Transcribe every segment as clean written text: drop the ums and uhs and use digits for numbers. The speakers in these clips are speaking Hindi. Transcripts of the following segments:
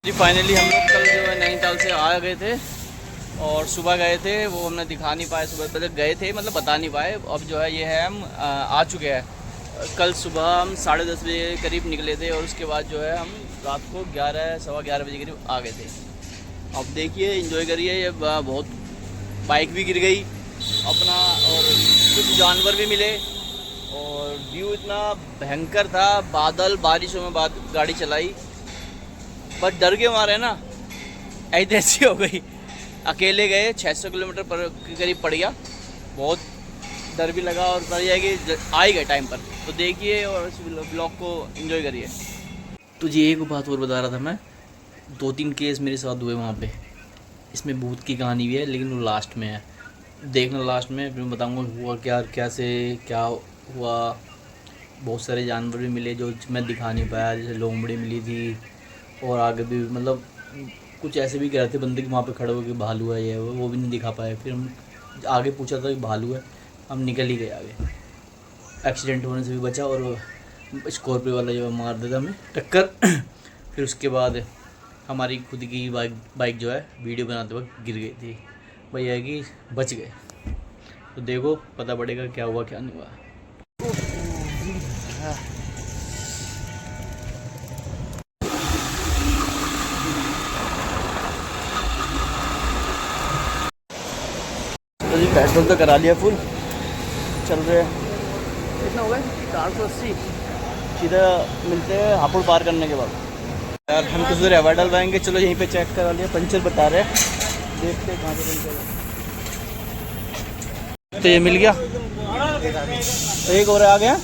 जी फाइनली हम लोग कल जो है नैनीताल से आ गए थे और सुबह गए थे, वो हमने दिखा नहीं पाए। सुबह पहले गए थे, मतलब बता नहीं पाए। अब जो है ये है हम आ चुके हैं। कल सुबह हम 10:30 बजे करीब निकले थे और उसके बाद जो है हम रात को 11 सवा 11 बजे करीब आ गए थे। अब देखिए, एंजॉय करिए। ये बहुत बाइक भी गिर गई अपना और कुछ जानवर भी मिले और व्यू इतना भयंकर था। बादल बारिशों में बाद गाड़ी चलाई, बस डर के मारे ना ऐसी हो गई। अकेले गए, 600 किलोमीटर पर करीब पड़ गया। बहुत डर भी लगा और पड़ जाएगी, आ ही गए टाइम पर। तो देखिए और इस ब्लॉग को एंजॉय करिए। तो जी एक बात और बता रहा था मैं, 2-3 केस मेरे साथ हुए वहाँ पे। इसमें भूत की कहानी भी है, लेकिन वो लास्ट में है, देखना लास्ट में, फिर मैं बताऊँगा हुआ क्या, कैसे क्या हुआ। बहुत सारे जानवर भी मिले जो मैं दिखा नहीं पाया, जैसे लोमड़ी मिली थी और आगे भी मतलब कुछ ऐसे भी कह रहे थे बंदे कि वहाँ पे खड़े हो कि भालू है, ये वो भी नहीं दिखा पाए। फिर हम आगे पूछा था कि भालू है, हम निकल ही गए आगे। एक्सीडेंट होने से भी बचा और स्कॉर्पियो वाला जो मार देता हमें टक्कर। फिर उसके बाद हमारी खुद की बाइक जो है वीडियो बनाते वक्त गिर गई थी। भैया है कि बच गए। तो देखो पता पड़ेगा क्या हुआ क्या नहीं हुआ। तो जी पेट्रोल तो करा लिया फुल, चल रहे हैं। कितना हो गया? 480। सीधा मिलते हैं हापुड़ पार करने के बाद। यार हम कुछ देर हवा डलवाएंगे, चलो यहीं पे चेक करा लिया, पंचर बता रहे हैं, देखते हैं कहाँ से पंचर है। तो ये मिल गया, एक और आ गया,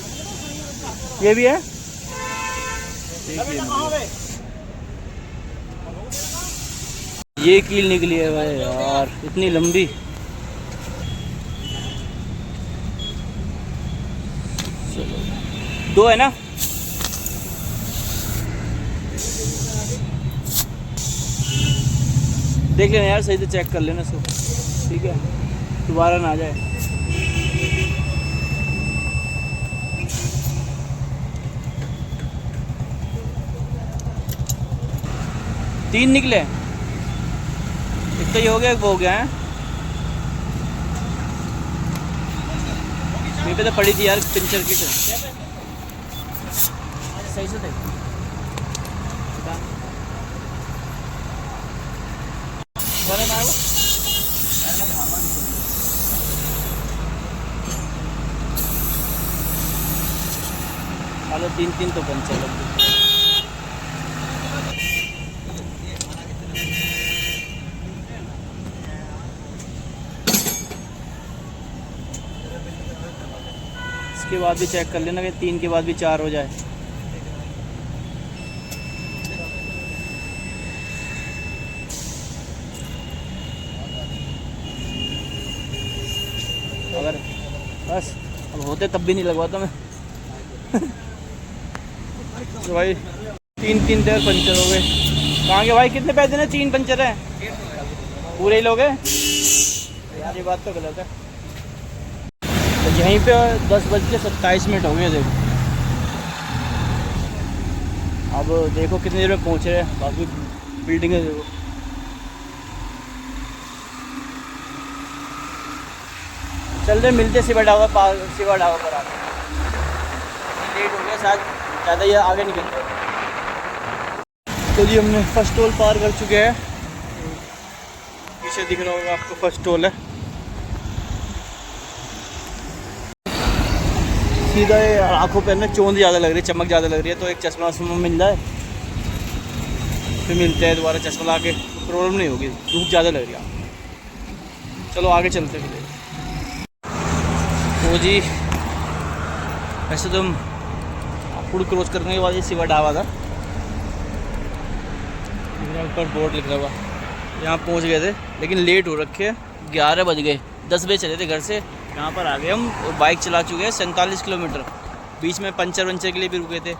ये भी है। ये कील निकली है भाई यार, इतनी लंबी। चलो 2 है ना, देख लेना यार, सही से चेक कर लेना इसको, ठीक है, दोबारा ना आ जाए। तीन निकले, इतना ही हो गया, वो हो गया है। मेरे पे तो पड़ी थी यार पंचर की। सही से देख, चलो 3 तो पंचर लग गए। इसके बाद भी चेक कर लेना कि 3 के बाद भी 4 हो जाए। अगर बस अब होते तब भी नहीं लगवाता मैं। तो भाई 3 टायर पंचर हो गए। कहाँ के भाई, कितने पैसे देने? 3 पंचर है, पूरे ही लोग हैं यार, ये बात तो गलत है। तो यहीं पे 10:27 हो गए। देखो अब देखो कितनी देर में पहुँच रहे हैं, बाकी बिल्डिंग है देखो। चल रहे, मिलते शिवा ढाबा पर आते। लेट हो गया शायद, ज़्यादा ये आगे निकलते हैं। तो जी हमने फर्स्ट टोल पार कर चुके हैं, पीछे दिख रहा होगा आपको फर्स्ट टोल है। सीधा आंखों पे ना चोंद ज़्यादा लग रही है, चमक ज़्यादा लग रही है, तो एक चश्मा वश्मा मिल जाए फिर मिलते हैं दोबारा। चश्मा ला के प्रॉब्लम नहीं होगी, धूप ज़्यादा लग रही है। चलो आगे चलते फिर। तो जी वैसे तो हम फूड क्रॉस करने के बाद ये शिवा ढाबा था, ऊपर बोर्ड लिखा हुआ, यहाँ पहुँच गए थे, लेकिन लेट हो रखे, 11 बज गए। 10 बजे चले थे घर से, यहाँ पर आ गए हम और बाइक चला चुके हैं 47 किलोमीटर। बीच में पंचर वंचर के लिए भी रुके थे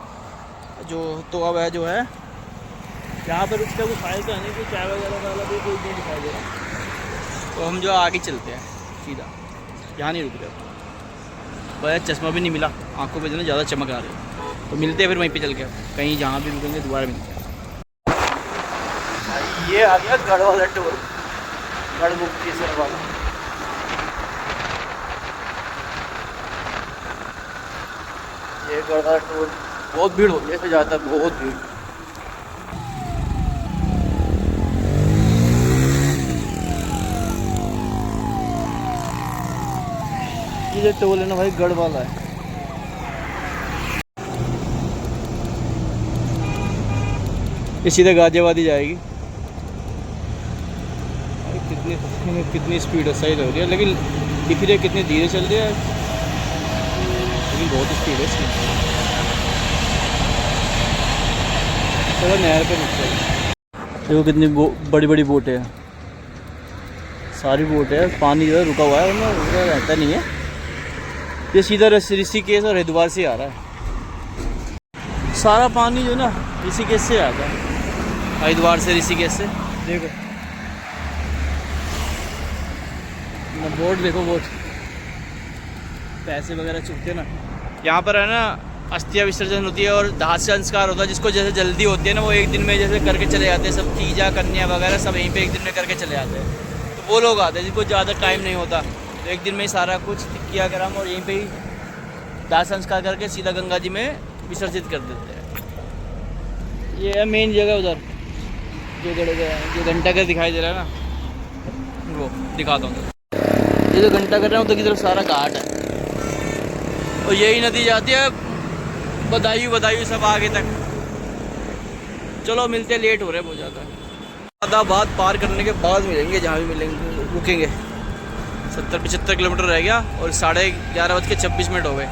जो, तो अब है जो है यहाँ पर रुकते कोई फाइल तो है नहीं, कोई चाय वगैरह वाला भी कोई नहीं दिखाई दे रहा। तो हम जो आगे चलते हैं सीधा, यहाँ नहीं रुक रहे। पर चश्मा भी नहीं मिला, आंखों पे जो है ज़्यादा चमक आ रही है। तो मिलते हैं फिर वहीं पे चल के, कहीं जहाँ भी रुकेंगे दोबारा मिलते हैं। ये आ गया गढ़ वाला टूर, गढ़ मुक्तेश्वर वाला। ये गढ़ वाला टूर बहुत भीड़ होती है इसमें, ज़्यादातर बहुत भीड़। ये जो टोल है ना भाई गढ़ वाला है। ये सीधे गाजियाबाद ही जाएगी। कितनी स्पीड है, सही लग रही है, लेकिन दिख रही है कितनी धीरे चल रही है, लेकिन बहुत स्पीड है इसकी। चलो नहर पे रुक जाएगी। देखो कितनी बड़ी बड़ी बोटें हैं, सारी बोटें हैं। पानी जो है रुका हुआ है, उनमें रहता नहीं है। ये सीधा ऋषिकेश और हरिद्वार से आ रहा है सारा पानी जो ना, ऋषिकेश से आता है, हरिद्वार से, ऋषिकेश से। देखो बोट, देखो बोट, पैसे वगैरह चुकते ना। यहाँ पर है ना अस्थिया विसर्जन होती है और दाह संस्कार होता है। जिसको जैसे जल्दी होती है ना, वो एक दिन में जैसे करके चले जाते हैं। सब तीजा कन्या वगैरह सब यहीं पे एक दिन में करके चले जाते हैं। तो वो लोग आते हैं जिनको ज़्यादा टाइम नहीं होता, तो एक दिन में ही सारा कुछ किया कराम और यहीं पे ही दाह संस्कार करके सीधा गंगा जी में विसर्जित कर देते हैं। ये है मेन जगह उधर, जो घंटा घर दिखाई दे रहा है ना, वो दिखाता हूँ। ये जो घंटा घर है उधर की तरफ सारा घाट है, और यही नदी जाती है बदायूं सब आगे तक। चलो मिलते, लेट हो रहे हैं बहुत ज़्यादा। आदाबाद पार करने के बाद मिलेंगे, जहाँ भी मिलेंगे रुकेंगे। 70-75 किलोमीटर रह गया और 11:26 हो गए।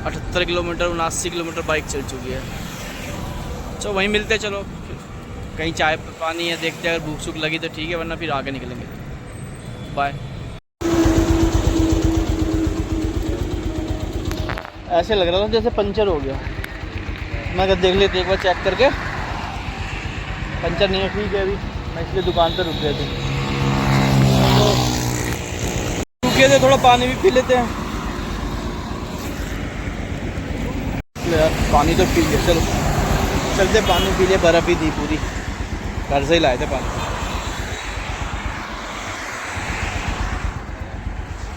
78 किलोमीटर 79 किलोमीटर बाइक चल चुकी है। चलो वहीं मिलते हैं। चलो कहीं चाय पानी है देखते हैं, अगर भूख सूख लगी तो ठीक है, वरना फिर आगे निकलेंगे। बाय। ऐसे लग रहा था जैसे पंचर हो गया। मैं अगर देख लेते एक बार चेक करके, पंचर नहीं है, ठीक है। अभी मैं इसलिए दुकान पर रुक गए थे, तो रुके थे, थोड़ा पानी भी पी लेते हैं। यार पानी तो पी लिया, चलो चलते पानी पी लिए। बर्फ़ ही थी पूरी, घर से ही लाए थे पानी।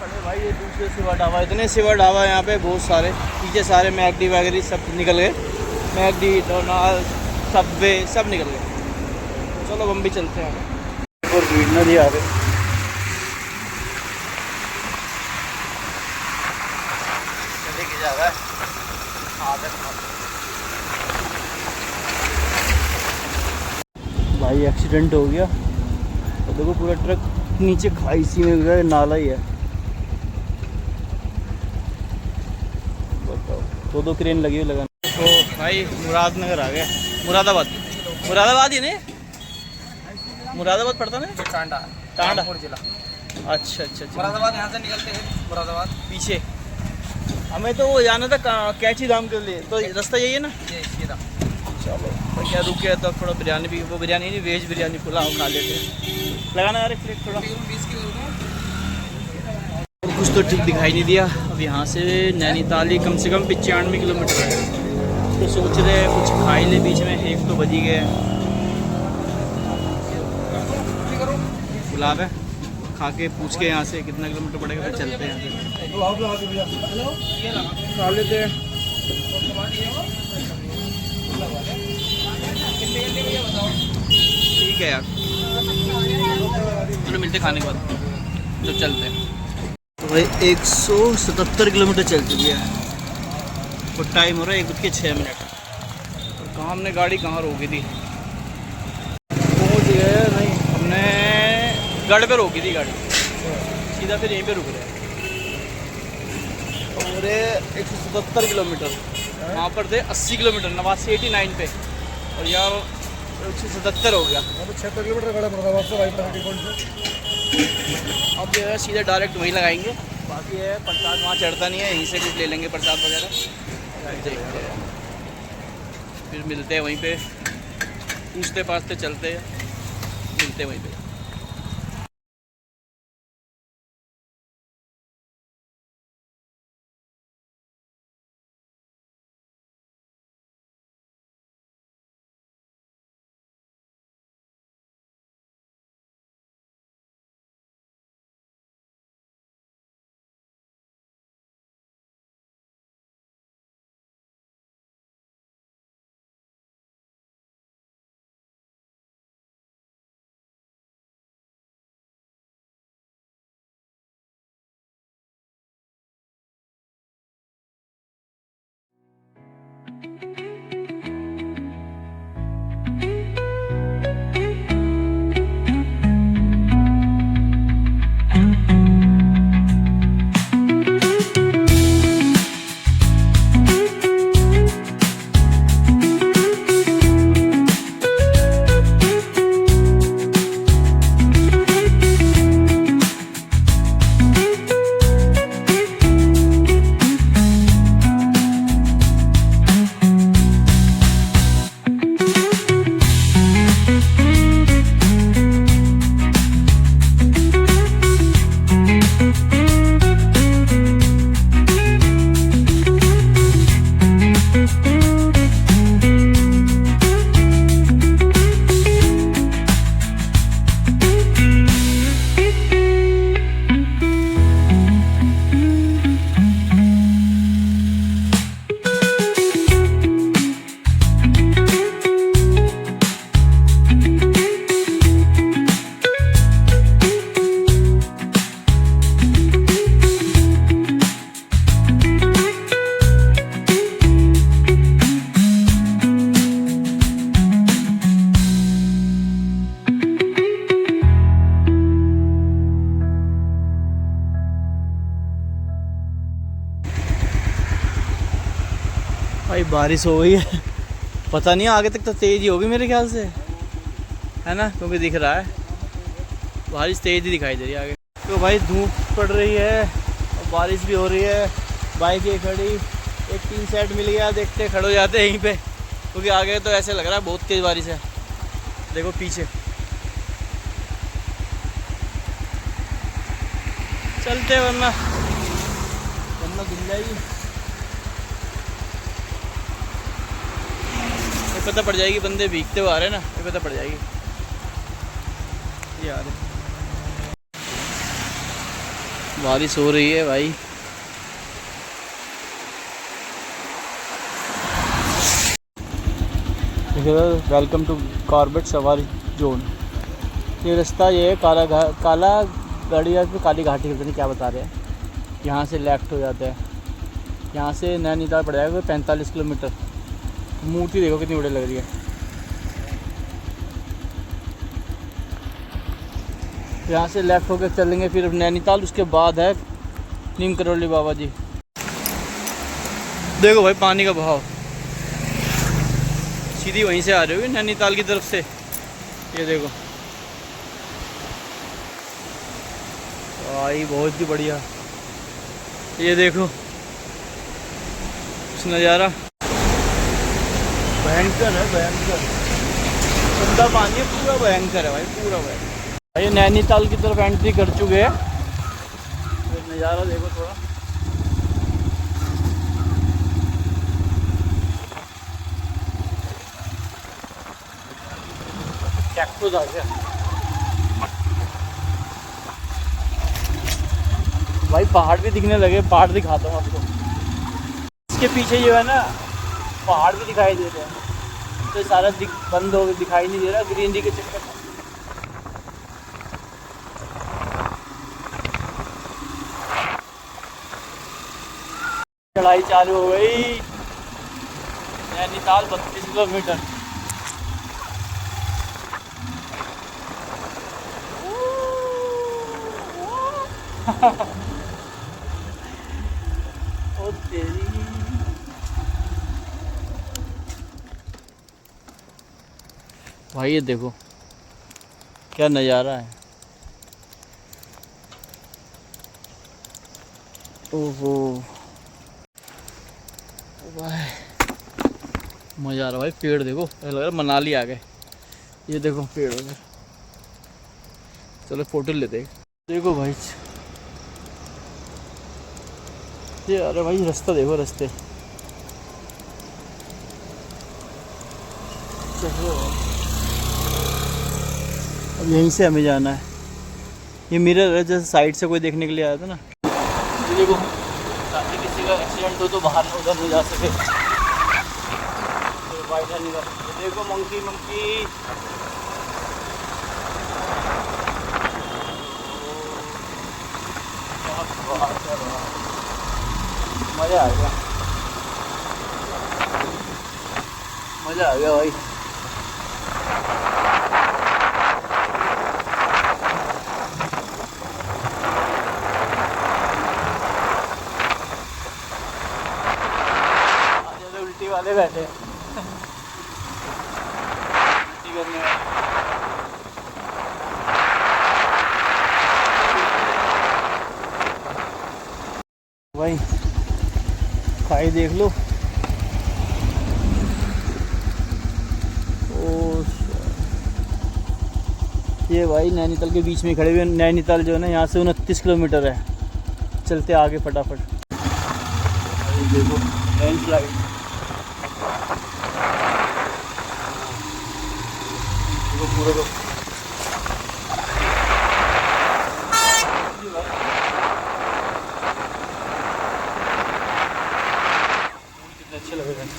अरे भाई ये दूसरे सिवा ढाबा, इतने सिवा ढाबा यहाँ पे बहुत सारे, पीछे सारे मैकडी वगैरह सब निकल गए। मैकडी, डोनाल्ड, सबवे सब निकल गए। चलो हम भी चलते हैं। और भीड़ नदी आ गई। नदी की जगह भाई एक्सीडेंट हो गया, और देखो पूरा ट्रक नीचे खाई सी में गया, नाला ही है। बताओ, दो क्रेन लगी हुई लगाने। तो भाई मुरादनगर आ गया। मुरादाबाद ही नहीं, मुरादाबाद पड़ता ना, टांडा जिला। अच्छा। मुरादाबाद यहाँ से निकलते हैं, मुरादाबाद पीछे। हमें तो वो जाना था कैची धाम के लिए, तो रास्ता यही है ना। चलो तो क्या रुके तो थोड़ा बिरयानी भी, वो बिरयानी नहीं, वेज बिरयानी पुलाव खा लेते। लगाना यार एक प्लेट थोड़ा। कुछ तो ठीक दिखाई नहीं दिया। अब यहाँ से नैनीताल ही कम से कम 95 किलोमीटर है, तो सोच रहे हैं कुछ खा ही ले बीच में। 1 तो बज ही गए। गुलाब है, खा के पूछ के यहाँ से कितना किलोमीटर पड़ेगा, फिर चलते हैं यहाँ से खा लेते हैं। ठीक है यार, चलो मिलते खाने के बाद, तो चलते हैं। तो भाई 177 किलोमीटर चल चुकी है, और टाइम हो रहा है 1:06। और कहाँ हमने गाड़ी कहाँ रोकी थी, पहुँच गए नहीं, हमने गढ़ पे रोकी थी गाड़ी, सीधा फिर यहीं पे रुक रहे। और 177 किलोमीटर, वहाँ पर थे 80 किलोमीटर, 89 पे, और यहाँ 177 हो गया। 76 किलोमीटर खड़ा मुरादाबाद से राइट। अब जो है सीधे डायरेक्ट वहीं लगाएंगे। बाकी है प्रसाद वहाँ चढ़ता नहीं है, यहीं से कुछ ले लेंगे प्रसाद वगैरह, देखते हैं। फिर मिलते हैं वहीं पे, पूछते पाछते चलते हैं, मिलते हैं वहीं पे। बारिश हो गई है, पता नहीं आगे तक तो तेज़ ही होगी मेरे ख्याल से, है ना, क्योंकि दिख रहा है बारिश तेज़ ही दिखाई दे रही है आगे। तो भाई धूप पड़ रही है और बारिश भी हो रही है, बाइक ये खड़ी, एक टीन सेट मिल गया, देखते खड़े हो जाते हैं यहीं पे, क्योंकि आगे तो ऐसे लग रहा है बहुत तेज़ बारिश है। देखो पीछे चलते वरना धुल जाएगी, ये पता पड़ जाएगी, बंदे भीगते हुए आ रहे हैं ना, ये पता पड़ जाएगी यार। बारिश हो रही है भाई। वेलकम टू कॉर्बेट सवारी जोन। ये रास्ता ये है काला गाड़िया पे काली घाटी, पता नहीं क्या बता रहे हैं। यहाँ से लेफ्ट हो जाता है, यहाँ से नैनीताल पड़ जाएगा 45 किलोमीटर। मूर्ति देखो कितनी बड़ी लग रही है। यहाँ से लेफ्ट होकर चलेंगे फिर नैनीताल, उसके बाद है नीम करौली बाबा जी। देखो भाई पानी का बहाव, सीधी वहीं से आ रही होगी नैनीताल की तरफ से, ये देखो भाई बहुत ही बढ़िया। ये देखो इस नज़ारा भयंकर है, भयंकर गंदा पानी है, पूरा भयंकर है भाई, पूरा भयंकर। भाई नैनीताल की तरफ एंट्री कर चुके हैं, तो नज़ारा देखो थोड़ा। कैक्टस आ गया भाई, पहाड़ भी दिखने लगे, पहाड़ दिखाता हूँ आपको। इसके पीछे जो है ना पहाड़ भी दिखाई दे रहे हैं, तो सारा बंद हो दिखाई नहीं दे रहा ग्रीनरी के चक्कर में। चढ़ाई चालू हो गई, नैनीताल 32 किलोमीटर। ओ तेरी भाई, ये देखो क्या नज़ारा है। ओहो भाई मज़ा आ रहा भाई। पेड़ देखो, ऐसा लग रहा है मनाली आ गए। ये देखो पेड़ वगैरह, चलो फोटो लेते हैं। देखो भाई ये, अरे भाई रास्ता देखो, रास्ते चलो अब यहीं से हमें जाना है। ये मिरर है, जैसे साइड से कोई देखने के लिए आया था ना। ये देखो ताकि किसी का एक्सीडेंट हो तो बाहर ना उधर नहीं जा सके। तो बाइक ये देखो मंकी मंकी, मज़ा आ गया, मज़ा आ गया भाई। उल्टी वाले बैठे उल्टी करने वाले। भाई खाई देख लो। ओ ये भाई नैनीताल के बीच में खड़े हुए। नैनीताल जो है ना यहाँ से 29 किलोमीटर है। चलते आगे फटाफट। देखो लैंडस्लाइड, देखो पूरा को कितने अच्छे लग रहे हैं।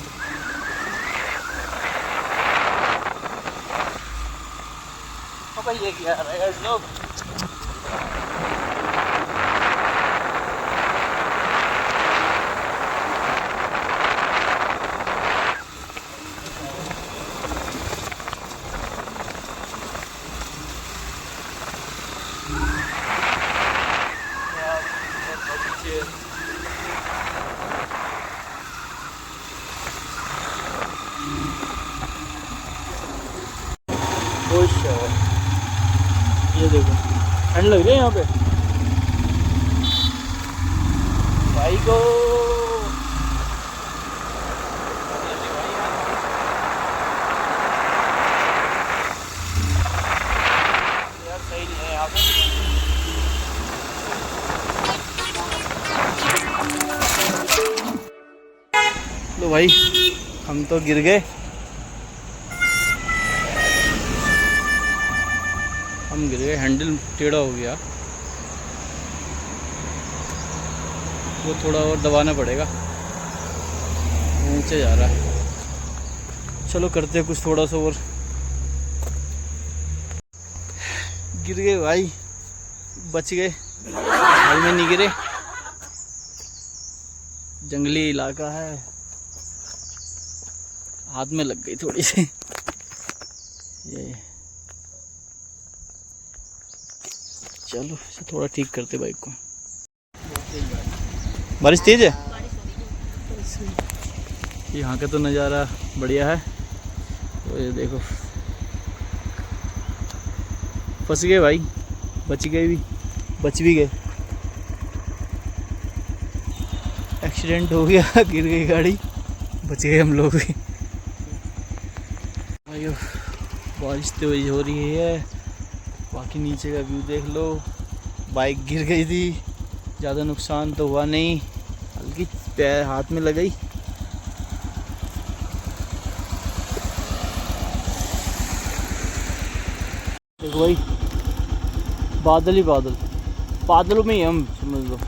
भाई ये क्या है लोग, खुश है। ये देखो ठंड लग रही है यहाँ पे भाई को। यार सही नहीं है यहाँ पे। लो भाई हम तो गिर गए। हम गिर गए, हैंडल टेढ़ा हो गया, वो थोड़ा और दबाना पड़ेगा, नीचे जा रहा है। चलो करते हैं कुछ थोड़ा सा और। गिर गए भाई, बच गए, घर में नहीं गिरे, जंगली इलाका है, हाथ में लग गई थोड़ी सी। ये चलो इसे थोड़ा ठीक करते बाइक को। बारिश तेज है, यहाँ का तो नज़ारा बढ़िया है। तो ये देखो फंस गए भाई, बच गए भी, बच भी गए। एक्सीडेंट हो गया, गिर गई गाड़ी, बच गए हम लोग भी। भाई बारिश तो हो रही है, बाकी नीचे का व्यू देख लो। बाइक गिर गई थी, ज़्यादा नुकसान तो हुआ नहीं, हल्की पैर हाथ में लग गई। देखो भाई बादल ही बादल, बादलों में ही हम समझ लो।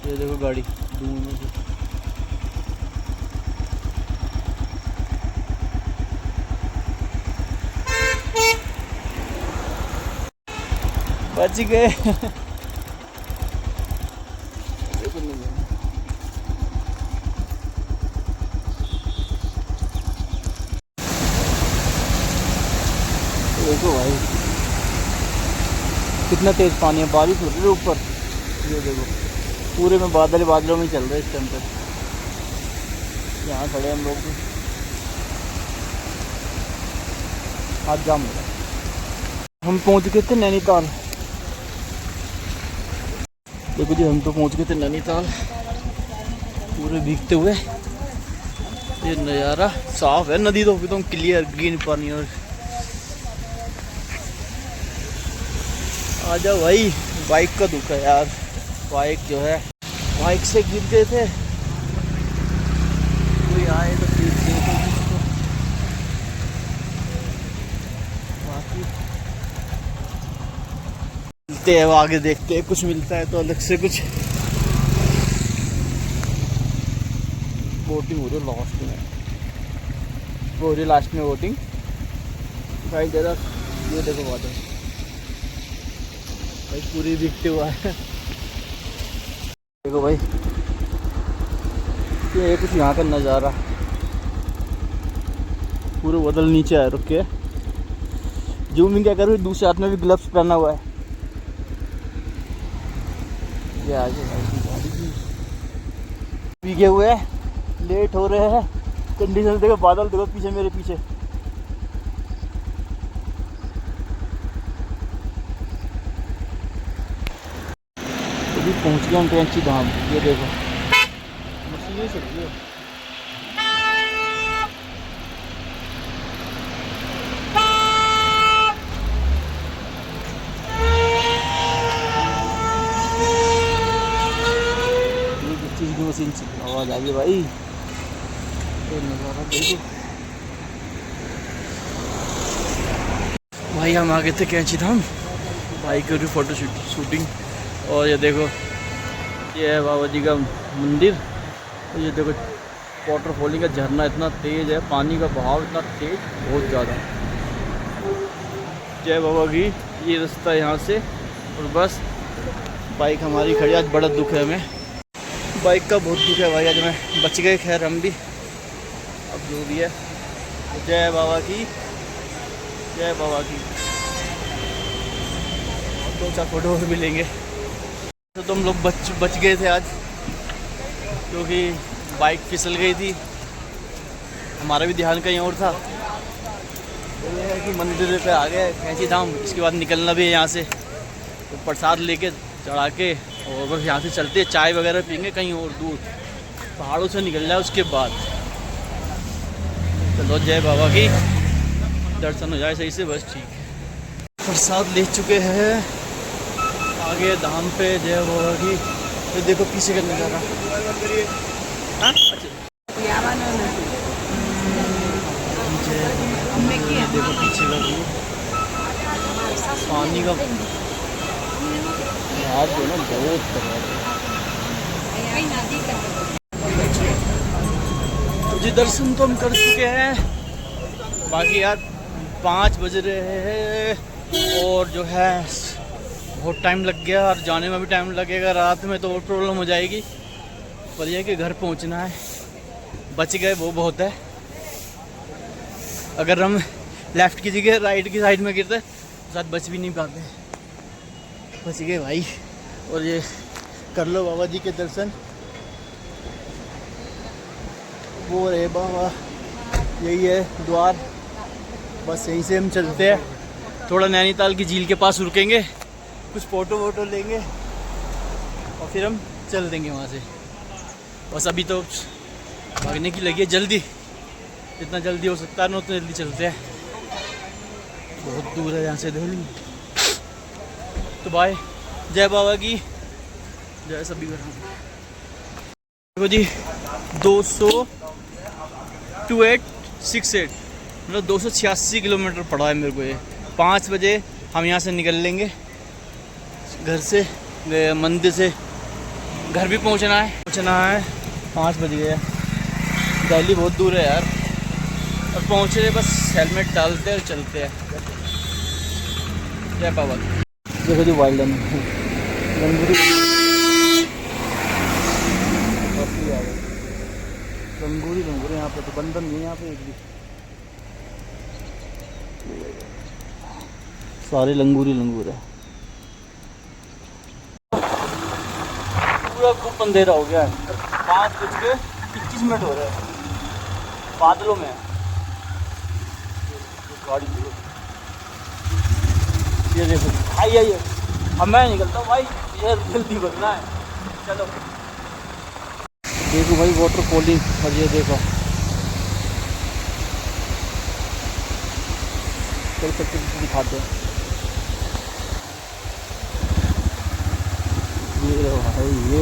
ये देखो गाड़ी दूर में से। बच गए। देखो भाई कितना तेज पानी है, बारिश हो रही है ऊपर। ये देखो पूरे में बादल बादलों में चल रहे हैं इस टाइम पे। यहाँ खड़े हम लोग भी, हाथ जाम हो रहा। हम पहुँच गए थे नैनीताल। देखो जी हम तो पहुँच गए थे नैनीताल, पूरे भीगते हुए। ये नज़ारा साफ है, नदी तो एकदम क्लियर ग्रीन पानी। और आ जाओ भाई, बाइक का दुख है यार, बाइक जो है, बाइक से गिर गए थे। कोई आए तो ठीक देखो इसको। बाकी मिलते हैं आगे, देखते हैं कुछ मिलता है तो अलग से कुछ। बोटिंग हो रही है लास्ट में, हो रही लास्ट में बोटिंग भाई। जरा ये देखो बादल भाई पूरी दिखते हुआ है। देखो भाई ये कुछ यहाँ का नज़ारा, पूरे बादल नीचे आए रुके। जूमिंग क्या करूँ, दूसरे हाथ में भी ग्लव्स पहना हुआ है। ये आगे भाई भीगे हुए हैं, लेट हो रहे हैं। कंडीशन देखो, बादल देखो पीछे, मेरे पीछे। अभी पहुंच गया हम कैंची धाम। ये देखो मशीनें चल रही है। ये किस चीज़ की मशीन चल, आवाज़ आ गई भाई। ये नज़ारा देखो भाई। हम आ गए थे कैंची धाम, भाई की फोटो शूटिंग। और ये देखो ये है बाबा जी का मंदिर। और ये देखो वाटरफॉलिंग का झरना इतना तेज़ है, पानी का बहाव इतना तेज, बहुत ज़्यादा। जय बाबा की। ये रास्ता यहाँ से, और बस बाइक हमारी खड़ी। आज बड़ा दुख है हमें, बाइक का बहुत दुख है भाई। आज मैं बच गए, खैर हम भी, अब जो भी है। जय बाबा की, जय बाबा की। दो चार फोटो और भी लेंगे। तो तुम लोग बच गए थे आज, क्योंकि बाइक फिसल गई थी, हमारा भी ध्यान कहीं और था। तो ये है कि मंदिर पे आ गए कैंची धाम। इसके बाद निकलना भी है यहाँ से, तो प्रसाद लेके चढ़ा के और बस यहाँ से चलते चाय वगैरह पीएंगे कहीं और दूर, पहाड़ों से निकल जाए उसके बाद। चलो जय बाबा की दर्शन हो जाए सही से, बस ठीक है। प्रसाद ले चुके हैं, आगे धाम पे जय बाबा की। तो देखो पीछे का नज़ारा। हाँ अच्छा देखो पीछे का व्यू, पानी का हाथ जो ना बहुत तो जी दर्शन तो हम कर चुके हैं। बाकी यार 5 बज रहे हैं और जो है बहुत टाइम लग गया और जाने में भी टाइम लगेगा। रात में तो और प्रॉब्लम हो जाएगी, पर यह कि घर पहुंचना है। बच गए वो बहुत है। अगर हम लेफ़्ट की जगह राइट की साइड में गिरते तो शायद बच भी नहीं पाते। बच गए भाई। और ये कर लो बाबा जी के दर्शन। वो रे बाबा, यही है द्वार। बस यहीं से हम चलते हैं, थोड़ा नैनीताल की झील के पास रुकेंगे, कुछ फ़ोटो वोटो लेंगे और फिर हम चल देंगे वहाँ से। बस अभी तो भागने की लगी है जल्दी, जितना जल्दी हो सकता है ना उतना जल्दी चलते हैं। बहुत दूर है यहाँ से दिल्ली। तो बाय, जय बाबा की जय। सभी देखो जी 22868 मतलब 286 किलोमीटर पड़ा है मेरे को ये। 5 बजे हम यहाँ से निकल लेंगे घर से, मंदिर से घर भी पहुँचना है। 5 बज गए। दिल्ली बहुत दूर है यार, और पहुँच रहे बस हेलमेट डालते हैं और चलते हैं। जय बाबा। देखो जी वाइल्ड लंगूरी लंगूरी यहाँ पे तो बंधन नहीं, यहाँ पे एक भी सारे लंगूर है। पूरा खूब अंधेरा हो गया है। 5:21 हो रहे हैं, बादलों में गाड़ी। ये देखो आइए, अब मैं निकलता हूँ भाई, ये जल्दी बनना है। चलो देखो भाई वाटर फॉलिंग, और ये देखो चल सकते दिखाते हैं। ये रहो भाई, ये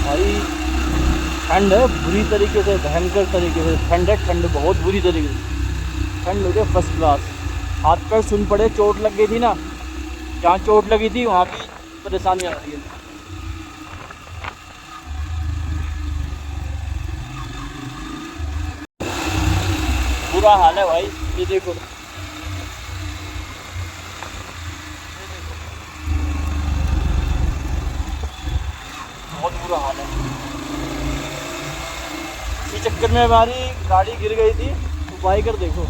भाई ठंड है बुरी तरीके से, भयंकर तरीके से ठंड है। ठंड बहुत बुरी तरीके से ठंड लगे, फर्स्ट क्लास। हाथ पैर सुन पड़े, चोट लग गई थी ना, जहाँ चोट लगी थी वहाँ भी परेशानी आ रही है। बुरा हाल है भाई, ये देखो बहुत बुरा हाल है। इसी चक्कर में हमारी गाड़ी गिर गई थी, उपाय कर देखो।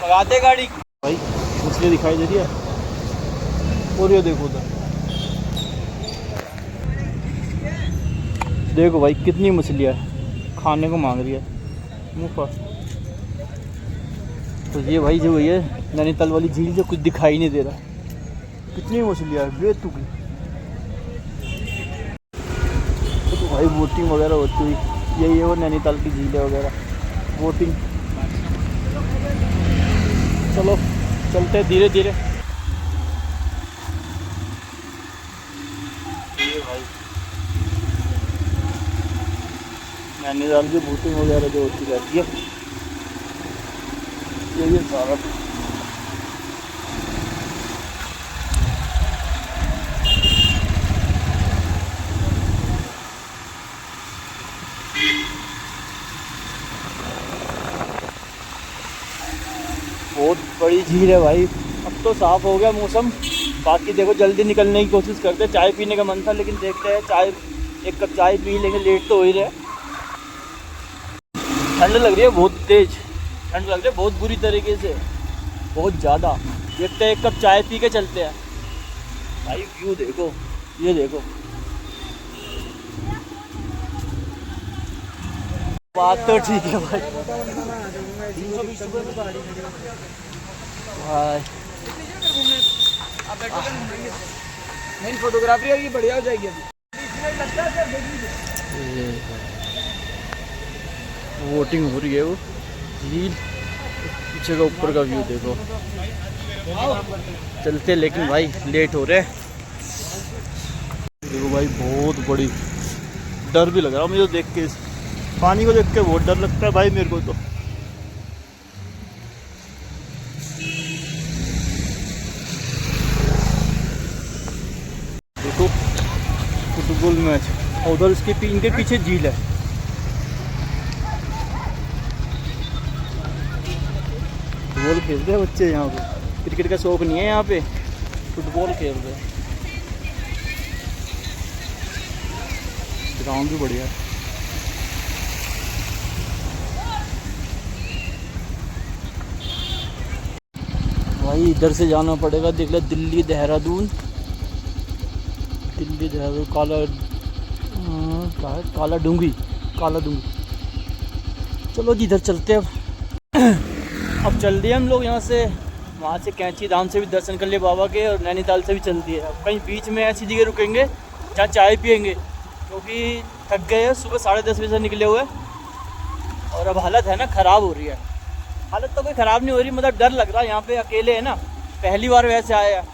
लगाते गाड़ी भाई, मछली दिखाई दे रही है। और ये देखो उधर, देखो भाई कितनी मछलियाँ खाने को मांग रही है मुँह। तो ये भाई जो ये नैनीताल वाली झील से कुछ दिखाई नहीं दे रहा, कितनी मछलियाँ है बेतुकी। तो भाई बोटिंग वगैरह होती हुई, यही है वो नैनीताल की झील वगैरह, बोटिंग। चलो चलते धीरे धीरे। ये भाई नैनीताल की बोटिंग वगैरह जो होती रहती है, ये सारा बहुत बड़ी झील है भाई। अब तो साफ हो गया मौसम, बाकी देखो जल्दी निकलने की कोशिश करते हैं। चाय पीने का मन था लेकिन देखते हैं, चाय एक कप चाय पी लेंगे, लेट तो हो ही रहे। ठंड लग रही है बहुत तेज़, ठंड लग रही है बहुत बुरी तरीके से, बहुत ज़्यादा। देखते हैं एक कप चाय पी के चलते हैं। भाई व्यू देखो, ये देखो, बात तो ठीक है भाई। नहीं फोटोग्राफी है, ये बढ़िया हो जाएगी। वोटिंग हो रही है, वो झील पीछे का ऊपर का व्यू देखो। चलते लेकिन भाई लेट हो रहे हैं। देखो भाई बहुत बड़ी, डर भी लग रहा है मुझे देख के, पानी को देख के बहुत डर लगता है भाई मेरे को तो। देखो फुटबॉल मैच, और उधर उसके इनके पीछे झील है। फुटबॉल खेलते हैं बच्चे यहाँ पे, क्रिकेट का शौक नहीं है यहाँ पे, फुटबॉल खेल रहे हैं। ग्राउंड भी बढ़िया है। भाई इधर से जाना पड़ेगा, देख ले, दिल्ली देहरादून, दिल्ली देहरादून, काला डूंगी, काला डूंगी। चलो जी इधर चलते हैं अब चल दिए हम लोग यहाँ से। वहाँ से कैंची धाम से भी दर्शन कर लिए बाबा के, और नैनीताल से भी चल दिए। अब कहीं बीच में ऐसी जगह रुकेंगे जहाँ चाय पियेंगे, क्योंकि थक गए हैं, सुबह 10:30 बजे से निकले हुए, और अब हालत है ना ख़राब हो रही है। हालत तो कोई ख़राब नहीं हो रही, मतलब डर लग रहा है। यहाँ पे अकेले है ना, पहली बार वैसे आए हैं,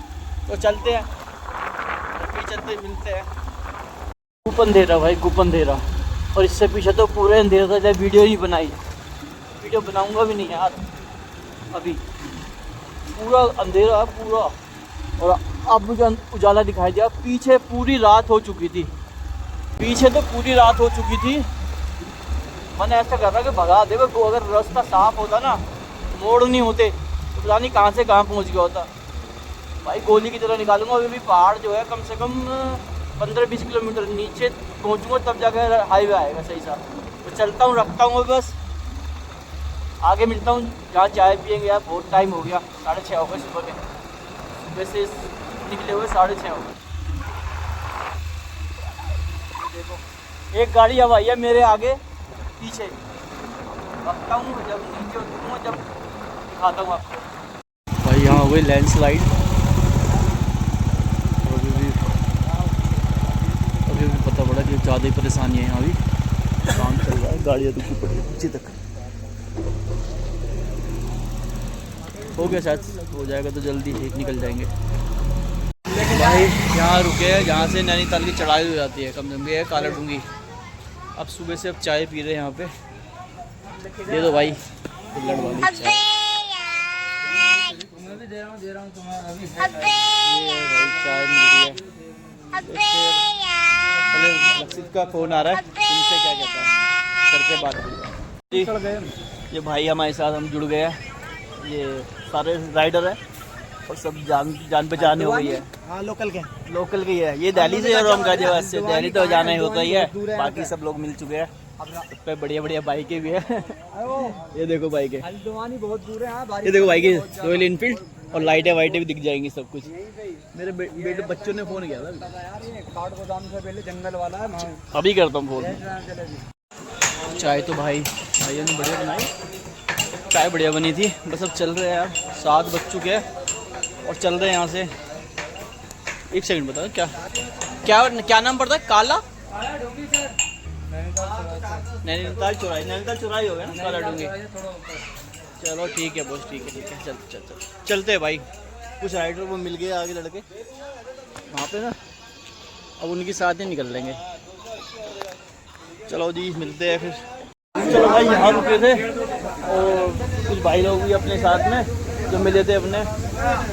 तो चलते हैं, फिर चलते मिलते हैं। गुप अंधेरा भाई, गुप अंधेरा, और इससे पीछे तो पूरे अंधेरा था, जब वीडियो नहीं बनाई, वीडियो बनाऊंगा भी नहीं यार, अभी पूरा अंधेरा पूरा। और अब मुझे उजाला दिखाई दिया, पीछे पूरी रात हो चुकी थी, पीछे तो पूरी रात हो चुकी थी। मन ऐसा कर रहा कि भगा दे, अगर रास्ता साफ होता ना, मोड़ नहीं होते, तो पता नहीं कहाँ से कहाँ पहुँच गया होता भाई। गोली की तरह निकालूंगा। अभी भी पहाड़ जो है कम से कम 15-20 किलोमीटर नीचे पहुँचूँगा, तब जाकर हाईवे आएगा सही सा। तो चलता हूँ, रखता हूँ बस, आगे मिलता हूँ जहाँ चाय पियेंगे। यार बहुत टाइम हो गया, 6:30 हो गए सुबह के, सुबह से निकले हुए 6:30 हो गए। देखो एक गाड़ी अब आई है मेरे आगे पीछे, रखता हूँ, जब नीचे उतरूँगा जब दिखाता हूँ आपको। भाई यहाँ हुई लैंडस्लाइड, अभी भी पता पड़ा कि ज़्यादा ही परेशानी है। यहाँ भी काम चल रहा है, गाड़ियाँ रुकी पड़ी है नीचे तक। हो गया शायद, हो जाएगा तो जल्दी ठीक निकल जाएंगे। भाई यहाँ रुके हैं, जहाँ से नैनीताल की चढ़ाई हो जाती है, कम लंबी है, काला डूंगी। अब सुबह से अब चाय पी रहे हैं यहाँ पे। दे दो भाई कुल्हड़ वाली चाय। चाय मिल रही है। लक्षित का फ़ोन आ रहा है, तुमसे क्या कहता है, करके बात करिए। ये भाई हमारे साथ हम जुड़ गए हैं, ये सारे राइडर है और सब जान पहचान हो गई है। हाँ लोकल के ही है। ये दिल्ली से और हम गाजियाबाद से, दिल्ली तो जाना ही होता ही है, बाकी सब लोग मिल चुके हैं। पे बढ़िया बढ़िया बाइकें भी है। ये देखो बाइकें, बहुत दूर है। ये देखो बाइकें, रॉयल इनफील्ड, और लाइटें वाइटें भी दिख जाएंगी सब कुछ। मेरे बेटे बच्चों ने फ़ोन किया था, पहले जंगल वाला है, अभी करता हूँ फ़ोन। चाय तो भाई भैया ने बढ़िया बनाई, चाय बढ़िया बनी थी। बस अब चल रहे हैं यार, 7 बज चुके हैं और चल रहे हैं यहाँ से। एक सेकंड बताओ, क्या नाम पड़ता है? काला नैनीताल चौराही, नैनीताल चौराही हो गया ना, काला डूंगी। चलो ठीक है बॉस, ठीक है, चलते हैं भाई। कुछ राइडर वो मिल गए आगे लड़के वहाँ पे ना, अब उनके साथ ही निकल लेंगे। चलो जी मिलते हैं फिर। चलो भाई यहाँ रुके थे, और कुछ भाई लोग भी अपने साथ में जो मिले थे अपने,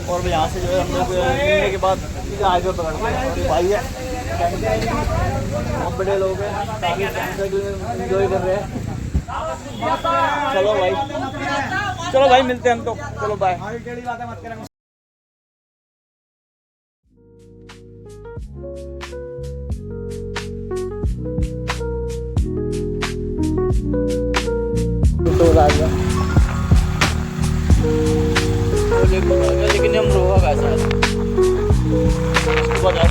और यहाँ से जो है हम लोग मिलने के बाद सीधा हाईवे पकड़ के, भाई है बहुत बड़े लोग हैं, काफ़ी एंजॉय कर रहे हैं। चलो भाई मिलते हैं हम तो, चलो बाय। आ गया। लेकिन हम रोहा कैसा है उसको बता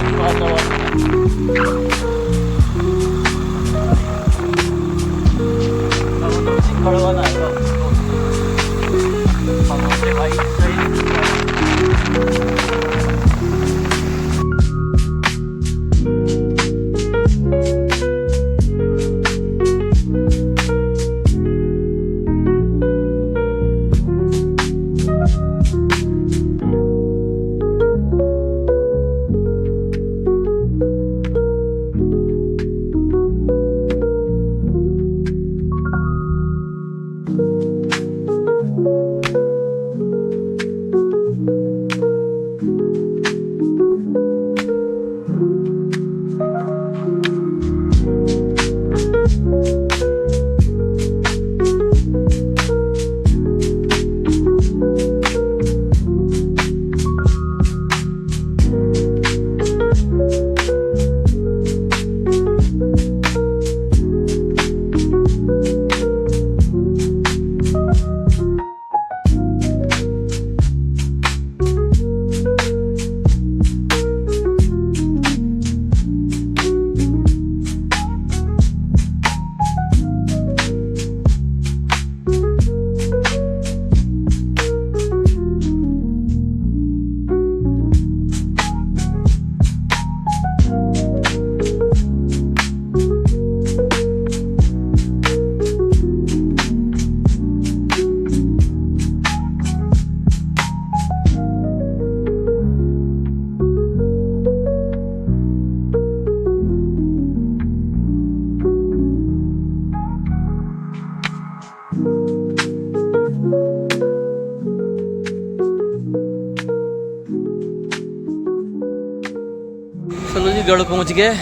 चलो जी गढ़ पहुंच गए।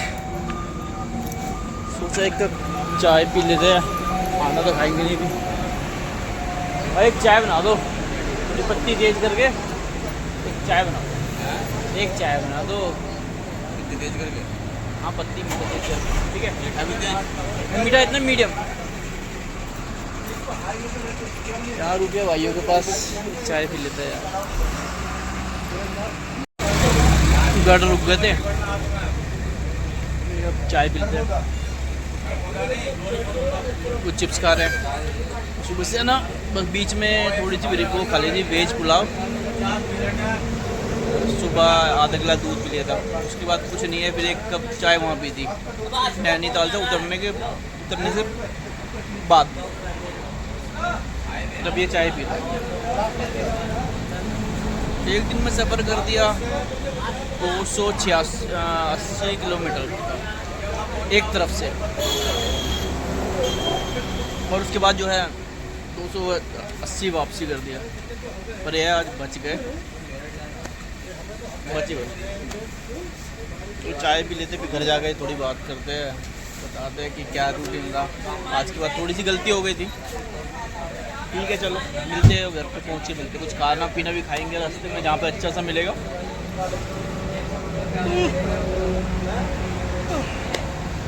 सोचा एक कप चाय पी लेते हैं, खाना तो खाएंगे नहीं अभी। भाई एक चाय बना दो, थोड़ी पत्ती तेज करके एक चाय बना दो। एक चाय बना दो पत्ती तेज करके। हाँ पत्ती मीठा तेज करके, ठीक है। मीठा इतना मीडियम। 4 रुपये भाइयों के पास, चाय पी लेते हैं यार। गार्डन रुक गए थे, अब चाय पी लेते हैं। कुछ चिप्स खा रहे हैं सुबह से ना, बस बीच में थोड़ी सी ब्रेक को खा ली थी, वेज पुलाव। सुबह आधा गिलास दूध पी लिया था, उसके बाद कुछ नहीं है। फिर एक कप चाय वहाँ पी थी नैनीताल से उतरने से बाद। तब ये चाय पी था। एक दिन में सफ़र कर दिया 280 किलोमीटर एक तरफ से, और उसके बाद जो है 280 वापसी कर दिया। पर यह आज बच गए। तो चाय पी लेते, फिर घर जा गए थोड़ी बात करते हैं, बताते हैं कि क्या रूटीन रहा आज के बाद। थोड़ी सी गलती हो गई थी, ठीक है चलो मिलते हैं घर पे पहुँचे, मिलते कुछ खाना पीना भी खाएंगे रास्ते में जहाँ पे अच्छा सा मिलेगा।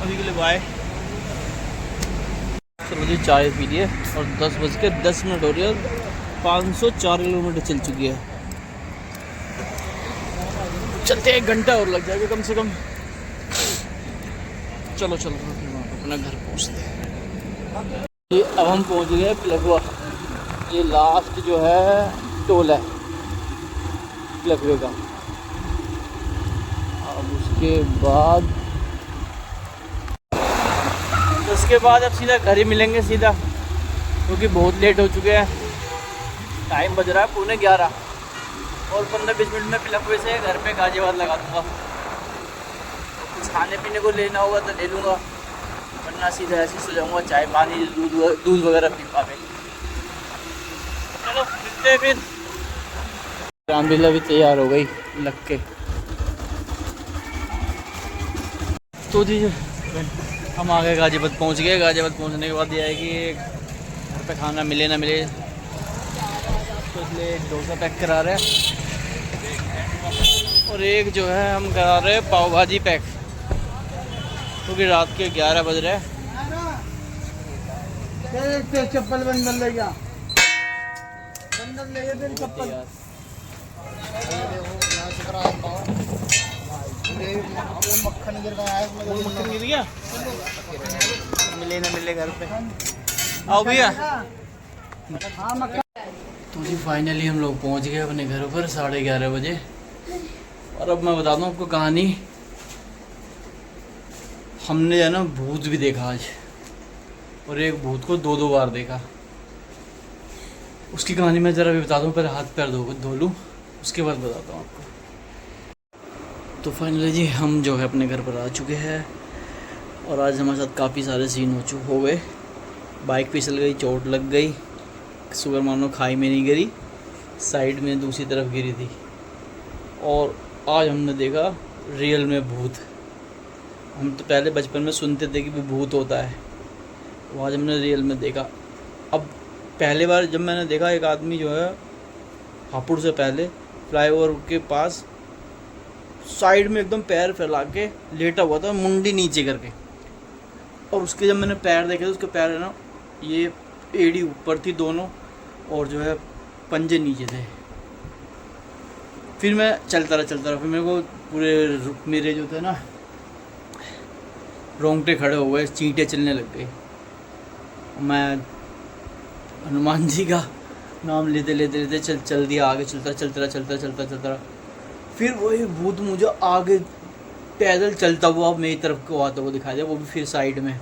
अभी के लिए बाय। चलो जी चाय पी लिए और 10:10 हो रही है और 504 किलोमीटर चल चुकी है। चलते 1 घंटा और लग जाएगा कम से कम। चलो चलो अपना घर पहुँचते हैं। अब हम पहुँच गए पिलखवा। ये लास्ट जो है टोल है पिलखवे का। अब उसके बाद अब सीधा घर ही मिलेंगे सीधा, क्योंकि बहुत लेट हो चुके हैं। टाइम बज रहा है 11:15 और 15-20 मिनट में पिलखवे से घर पे गाजियाबाद लगा दूँगा। कुछ खाने पीने को लेना होगा तो ले लूँगा, वरना सीधा ऐसे सो जाऊँगा, चाय पानी दूध वगैरह पी पावे। चलो मिलते हैं फिर। रामलीला भी तैयार हो गई लग के। तो जी हम आ गए, गाजियाबाद पहुंच गए। गाजियाबाद पहुंचने के बाद यह है कि घर पे खाना मिले ना मिले, तो इसलिए एक डोसा पैक करा रहे हैं और एक जो है हम करा रहे हैं पाव भाजी पैक, क्योंकि रात के 11 बज रहे हैं। चप्पल बंदर ले गया, बंदर ले गया तेरी चप्पल। यार मक्खन गिर गया है, मक्खन गिर गया, मिले ना मिले घर पे। आओ भैया। हाँ मक्खन। तो जी फाइनली हम लोग पहुंच गए अपने घर पर 11:30 बजे। और अब मैं बताता हूँ आपको कहानी। हमने जो है ना भूत भी देखा आज, और एक भूत को 2 बार देखा। उसकी कहानी मैं ज़रा भी बताता हूँ, पहले हाथ पैर धो लूँ, उसके बाद बताता हूँ आपको। तो फाइनली जी हम जो है अपने घर पर आ चुके हैं, और आज हमारे साथ काफ़ी सारे सीन हो गए। बाइक फिसल गई, चोट लग गई, शुगर मानो खाई में नहीं गिरी, साइड में दूसरी तरफ गिरी थी। और आज हमने देखा रियल में भूत। हम तो पहले बचपन में सुनते थे कि भी भूत होता है, तो आज हमने रियल में देखा। अब पहले बार जब मैंने देखा, एक आदमी जो है हापुड़ से पहले फ्लाईओवर के पास साइड में एकदम पैर फैला के लेटा हुआ था, मुंडी नीचे करके। और उसके जब मैंने पैर देखे तो उसके पैर है ना, ये एड़ी ऊपर थी दोनों, और जो है पंजे नीचे थे। फिर मैं चलता रहा, फिर मेरे को पूरे मेरे जो थे ना रोंगटे खड़े हो गए, चींटे चलने लग गई। मैं हनुमान जी का नाम लेते चल दिया आगे, चलता रहा। फिर वही भूत मुझे आगे पैदल चलता हुआ मेरी तरफ को आता हुआ दिखाई दिया, वो भी फिर साइड में।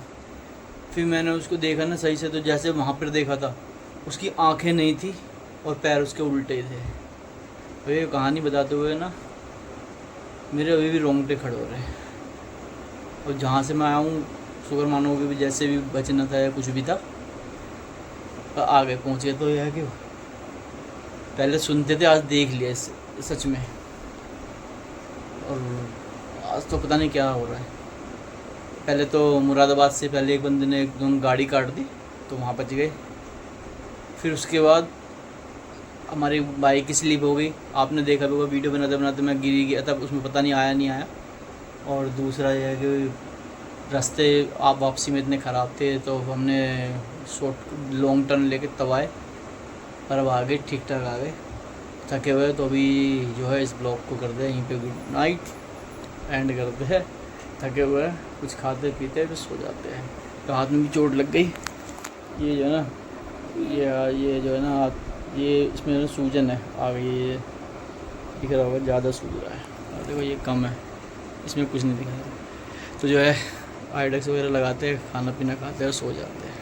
फिर मैंने उसको देखा ना सही से, तो जैसे वहाँ पर देखा था, उसकी आंखें नहीं थी और पैर उसके उल्टे थे। वही कहानी बताते हुए ना मेरे अभी भी रोंगटे खड़े हो रहे हैं। और जहाँ से मैं आया हूँ, शुगर मानो कि भी जैसे भी बचना था या कुछ भी था, आगे पहुँच गए। तो यह है कि पहले सुनते थे, आज देख लिया सच में। और आज तो पता नहीं क्या हो रहा है। पहले तो मुरादाबाद से पहले एक बंदे ने एकदम गाड़ी काट दी, तो वहाँ बच गए। फिर उसके बाद हमारी बाइक की स्लिप हो गई, आपने देखा होगा वीडियो बनाते मैं गिरी गया था, उसमें पता नहीं आया। और दूसरा यह है कि रास्ते आप वापसी में इतने ख़राब थे, तो हमने शॉर्ट लॉन्ग टर्न लेके तब आए, पर अब आ गए, ठीक ठाक आ गए, थके हुए। तो अभी जो है इस ब्लॉग को कर दे यहीं पे गुड नाइट एंड करते हैं। थके हुए हैं, कुछ खाते पीते फिर सो जाते हैं। तो हाथ में भी चोट लग गई, ये जो है ना, ये जो है ना, ये इसमें ना सूजन है आ गई, ये दिख रहा होगा, ज़्यादा सूज रहा है। और देखो ये कम है, इसमें कुछ नहीं दिख रहा। तो जो है आइडेक्स वगैरह लगाते हैं, खाना पीना खाते हैं और सो जाते हैं।